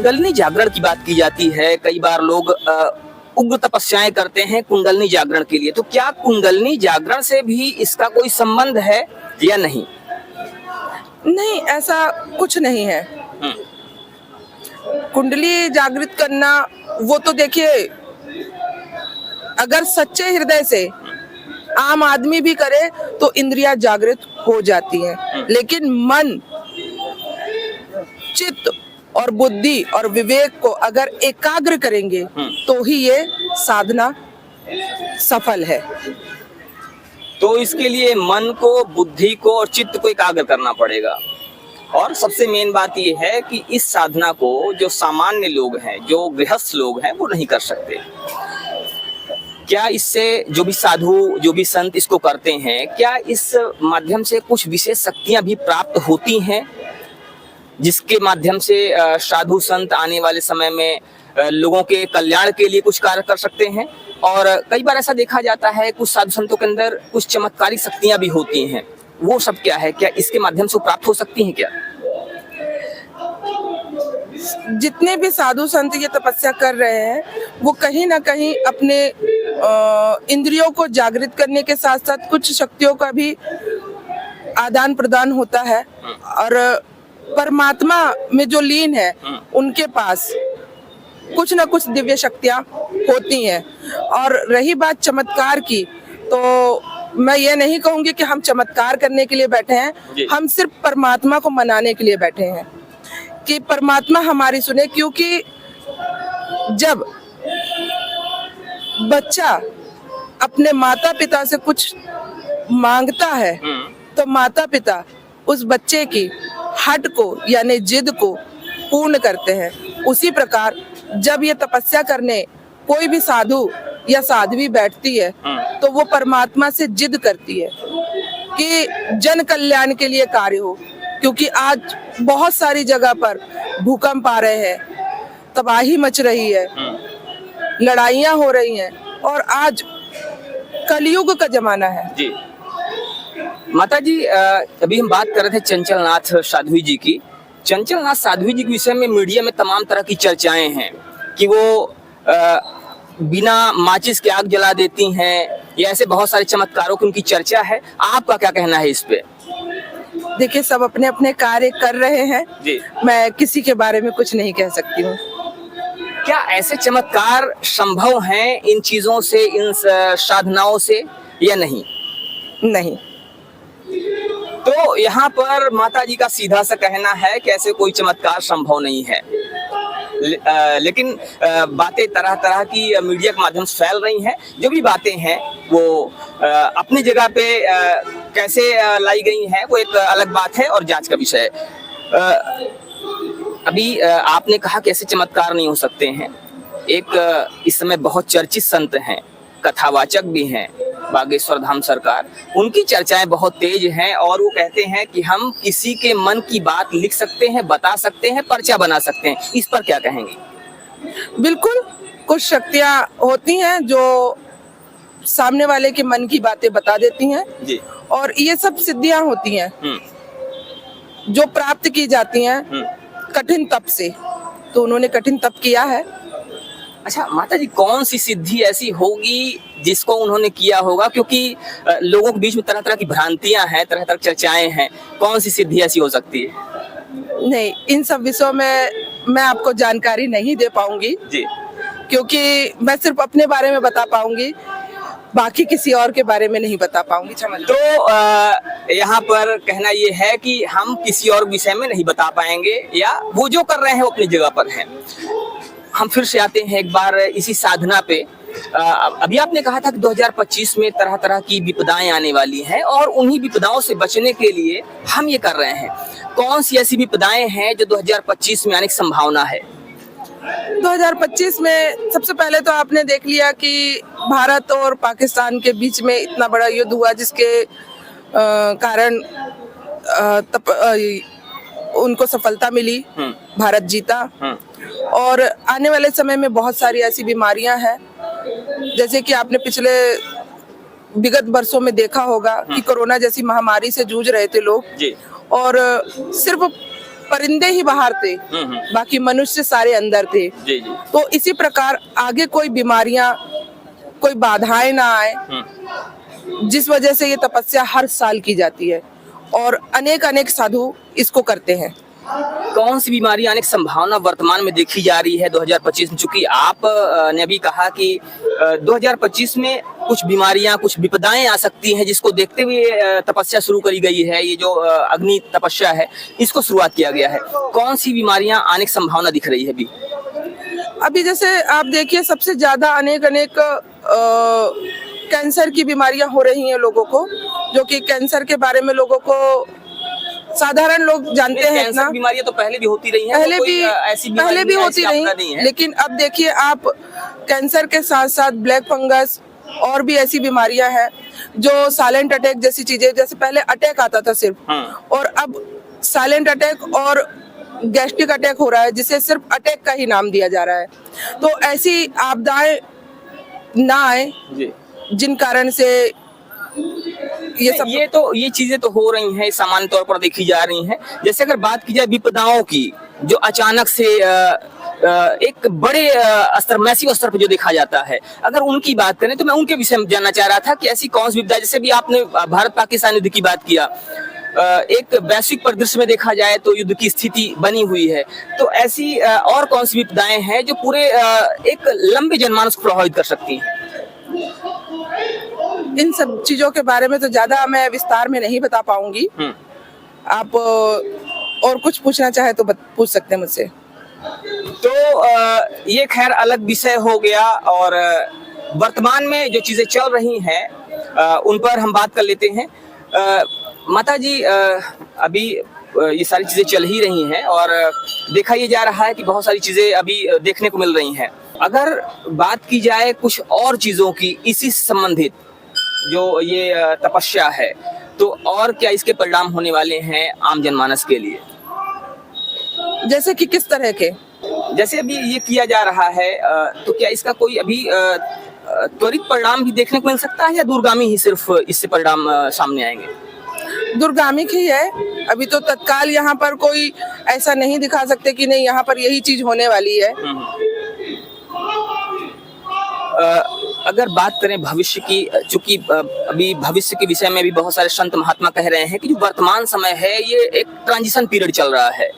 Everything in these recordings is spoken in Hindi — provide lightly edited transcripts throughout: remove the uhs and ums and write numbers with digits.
कुंडलिनी जागरण की बात की जाती है, कई बार लोग उग्र तपस्याएं करते हैं कुंडलिनी जागरण के लिए, तो क्या कुंडलिनी जागरण से भी इसका कोई संबंध है या नहीं? नहीं, ऐसा कुछ नहीं है। कुंडली जागृत करना वो तो देखिए, अगर सच्चे हृदय से आम आदमी भी करे तो इंद्रियां जागृत हो जाती हैं, लेकिन मन, चित्त और बुद्धि और विवेक को अगर एकाग्र करेंगे तो ही ये साधना सफल है। तो इसके लिए मन को, बुद्धि को और चित्त को एकाग्र करना पड़ेगा। और सबसे मेन बात ये है कि इस साधना को जो सामान्य लोग हैं, जो गृहस्थ लोग हैं, वो नहीं कर सकते। क्या इससे जो भी साधु, जो भी संत इसको करते हैं, क्या इस माध्यम से कुछ विशेष शक्तियां भी प्राप्त होती हैं, जिसके माध्यम से साधु संत आने वाले समय में लोगों के कल्याण के लिए कुछ कार्य कर सकते हैं? और कई बार ऐसा देखा जाता है कुछ साधु संतों के अंदर कुछ चमत्कारिक शक्तियां भी होती हैं, वो सब क्या है? क्या इसके माध्यम से प्राप्त हो सकती हैं क्या? जितने भी साधु संत ये तपस्या कर रहे हैं वो कहीं ना कहीं अपने इंद्रियों को जागृत करने के साथ साथ कुछ शक्तियों का भी आदान प्रदान होता है, और परमात्मा में जो लीन है उनके पास कुछ ना कुछ दिव्य शक्तियां होती हैं। और रही बात चमत्कार की, तो मैं ये नहीं कहूंगी कि हम चमत्कार करने के लिए बैठे हैं, हम सिर्फ परमात्मा को मनाने के लिए बैठे हैं कि परमात्मा हमारी सुने। क्योंकि जब बच्चा अपने माता पिता से कुछ मांगता है तो माता पिता उस बच्चे की हट को यानी जिद को पूर्ण करते हैं। उसी प्रकार जब ये तपस्या करने कोई भी साधु या साध्वी बैठती है तो वो परमात्मा से जिद करती है कि जन कल्याण के लिए कार्य हो। क्योंकि आज बहुत सारी जगह पर भूकंप आ रहे हैं, तबाही मच रही है, लड़ाइयाँ हो रही हैं, और आज कलयुग का जमाना है। जी माता जी, अभी हम बात कर रहे थे चंचलनाथ साध्वी जी की। चंचलनाथ साध्वी जी के विषय में मीडिया में तमाम तरह की चर्चाएं हैं कि वो बिना माचिस के आग जला देती हैं, या ऐसे बहुत सारे चमत्कारों की उनकी चर्चा है। आपका क्या कहना है इस पे? देखिए, सब अपने अपने कार्य कर रहे हैं जी। मैं किसी के बारे में कुछ नहीं कह सकती हूँ। क्या ऐसे चमत्कार संभव हैं इन चीजों से, इन साधनाओं से, या नहीं? नहीं। तो यहाँ पर माता जी का सीधा सा कहना है कि ऐसे कोई चमत्कार संभव नहीं है। लेकिन बातें तरह तरह की मीडिया के माध्यम से फैल रही हैं। जो भी बातें हैं वो अपनी जगह पे कैसे लाई गई हैं वो एक अलग बात है और जांच का विषय है। अभी आपने कहा कि ऐसे चमत्कार नहीं हो सकते हैं। एक इस समय बहुत चर्चित संत हैं, कथावाचक भी हैं, बागेश्वर धाम सरकार, उनकी चर्चाएं बहुत तेज हैं और वो कहते हैं कि हम किसी के मन की बात लिख सकते हैं, बता सकते हैं, पर्चा बना सकते हैं। इस पर क्या कहेंगे? बिल्कुल, कुछ शक्तियां होती हैं जो सामने वाले के मन की बातें बता देती हैं जी। और ये सब सिद्धियां होती हैं जो प्राप्त की जाती हैं कठिन तप से। तो उन्होंने कठिन तप किया है। अच्छा माता जी, कौन सी सिद्धि ऐसी होगी जिसको उन्होंने किया होगा? क्योंकि लोगों के बीच में तरह तरह की भ्रांतियां हैं, तरह तरह की चर्चाएं हैं। कौन सी सिद्धि ऐसी हो सकती है? नहीं, इन सब विषयों में मैं आपको जानकारी नहीं दे पाऊंगी जी, क्योंकि मैं सिर्फ अपने बारे में बता पाऊंगी, बाकी किसी और के बारे में नहीं बता पाऊंगी। तो यहाँ पर कहना ये है कि हम किसी और विषय में नहीं बता पाएंगे, या वो जो कर रहे हैं वो अपनी जगह पर हैं। हम फिर से आते हैं एक बार इसी साधना पे। अभी आपने कहा था कि 2025 में तरह तरह की विपदाएं आने वाली हैं और उन्हीं विपदाओं से बचने के लिए हम ये कर रहे हैं। कौन सी ऐसी विपदाएं हैं जो 2025 में आने की संभावना है? 2025 में सबसे पहले तो आपने देख लिया कि भारत और पाकिस्तान के बीच में इतना बड़ा युद्ध हुआ, जिसके कारण उनको सफलता मिली, भारत जीता। और आने वाले समय में बहुत सारी ऐसी बीमारियां हैं, जैसे कि आपने पिछले विगत वर्षों में देखा होगा कि कोरोना जैसी महामारी से जूझ रहे थे लोग जी। और सिर्फ परिंदे ही बाहर थे, बाकी मनुष्य सारे अंदर थे। जी जी। तो इसी प्रकार आगे कोई बीमारियां, कोई बाधाएं ना आए, जिस वजह से ये तपस्या हर साल की जाती है और अनेक अनेक साधु इसको करते हैं। कौन सी बीमारी आने की संभावना वर्तमान में देखी जा रही है 2025 में? चूंकि आप ने अभी कहा कि 2025 में कुछ बीमारियां, कुछ विपदाएं आ सकती हैं, जिसको देखते हुए तपस्या शुरू करी गई है। ये जो अग्नि तपस्या है, इसको शुरुआत किया गया है। कौन सी बीमारियां आने की संभावना दिख रही है अभी जैसे आप देखिए, सबसे ज्यादा अनेक अनेक कैंसर की बीमारियां हो रही हैं लोगों को, जो कि कैंसर के बारे में लोगों को साधारण लोग जानते हैं इतना। बीमारियां तो पहले भी होती रही हैं, पहले भी होती रही, लेकिन अब देखिए आप, कैंसर के साथ साथ ब्लैक फंगस और भी ऐसी बीमारियां हैं जो साइलेंट अटैक जैसी चीजें, जैसे पहले अटैक आता था सिर्फ, और अब साइलेंट अटैक और गैस्ट्रिक अटैक हो रहा है, जिसे सिर्फ अटैक का ही नाम दिया जा रहा है। तो ऐसी आपदाएं ना आए जिन कारण से ये चीजें तो हो रही हैं, सामान्य तौर पर देखी जा रही हैं। जैसे अगर बात की जाए विपदाओं की, जो अचानक से एक बड़े स्तर, मैसिव स्तर पर जो देखा जाता है, अगर उनकी बात करें तो मैं उनके विषय में जानना चाह रहा था कि ऐसी कौन सी विपदा, जैसे भी आपने भारत पाकिस्तान युद्ध की बात किया, एक वैश्विक परिदृश्य में देखा जाए तो युद्ध की स्थिति बनी हुई है, तो ऐसी और कौन सी विपदाएं हैं जो पूरे एक लंबे जनमानस को प्रभावित कर सकती हैं? इन सब चीजों के बारे में तो ज्यादा मैं विस्तार में नहीं बता पाऊंगी। आप और कुछ पूछना चाहे तो पूछ सकते हैं मुझसे। तो ये खैर अलग विषय हो गया, और वर्तमान में जो चीजें चल रही हैं उन पर हम बात कर लेते हैं। माता जी, अभी ये सारी चीजें चल ही रही हैं और देखा ये जा रहा है कि बहुत सारी चीजें अभी देखने को मिल रही हैं। अगर बात की जाए कुछ और चीजों की इसी से संबंधित, जो ये तपस्या है, तो और क्या इसके परिणाम होने वाले हैं आम जनमानस के लिए? जैसे कि किस तरह के? जैसे अभी ये किया जा रहा है, तो क्या इसका कोई अभी त्वरित परिणाम भी देखने को मिल सकता है, या दूरगामी ही सिर्फ इससे परिणाम सामने आएंगे? दूरगामी ही है। अभी तो तत्काल यहाँ पर कोई ऐसा नहीं दिखा सकते कि नहीं यहाँ पर यही चीज होने वाली है। अगर बात करें भविष्य की, चूंकि अभी भविष्य के विषय में भी बहुत सारे संत महात्मा कह रहे हैं कि जो वर्तमान समय है ये एक ट्रांजिशन पीरियड चल रहा है,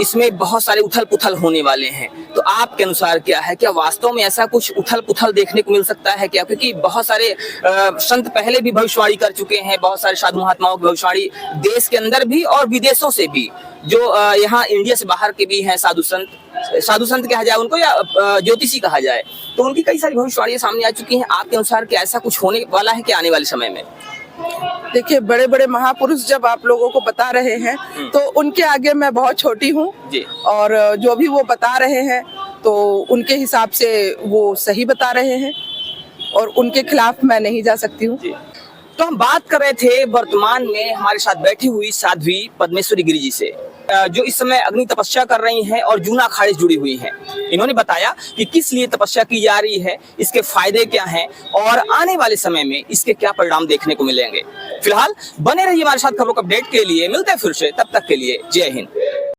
इसमें बहुत सारे उथल पुथल होने वाले हैं। तो आपके अनुसार क्या है, क्या वास्तव में ऐसा कुछ उथल पुथल देखने को मिल सकता है क्या? क्योंकि बहुत सारे संत पहले भी भविष्यवाणी कर चुके हैं, बहुत सारे साधु महात्माओं की भविष्यवाणी देश के अंदर भी और विदेशों से भी, जो यहाँ इंडिया से बाहर के भी हैं साधु संत कहा जाए उनको, या ज्योतिषी कहा जाए, तो उनकी कई सारी भविष्यवाणियां सामने आ चुकी हैं। आपके अनुसार क्या ऐसा कुछ होने वाला है क्या आने वाले समय में? देखिए, बड़े बड़े महापुरुष जब आप लोगों को बता रहे हैं तो उनके आगे मैं बहुत छोटी हूँ, और जो भी वो बता रहे हैं तो उनके हिसाब से वो सही बता रहे हैं, और उनके खिलाफ मैं नहीं जा सकती हूँ। तो हम बात कर रहे थे वर्तमान में हमारे साथ बैठी हुई साध्वी पद्मेश्वरी गिरी जी से, जो इस समय अग्नि तपस्या कर रही हैं और जूना अखाड़े से जुड़ी हुई हैं। इन्होंने बताया कि किस लिए तपस्या की जा रही है, इसके फायदे क्या हैं और आने वाले समय में इसके क्या परिणाम देखने को मिलेंगे। फिलहाल बने रहिए हमारे साथ खबरों के अपडेट के लिए। मिलते हैं फिर से, तब तक के लिए जय हिंद।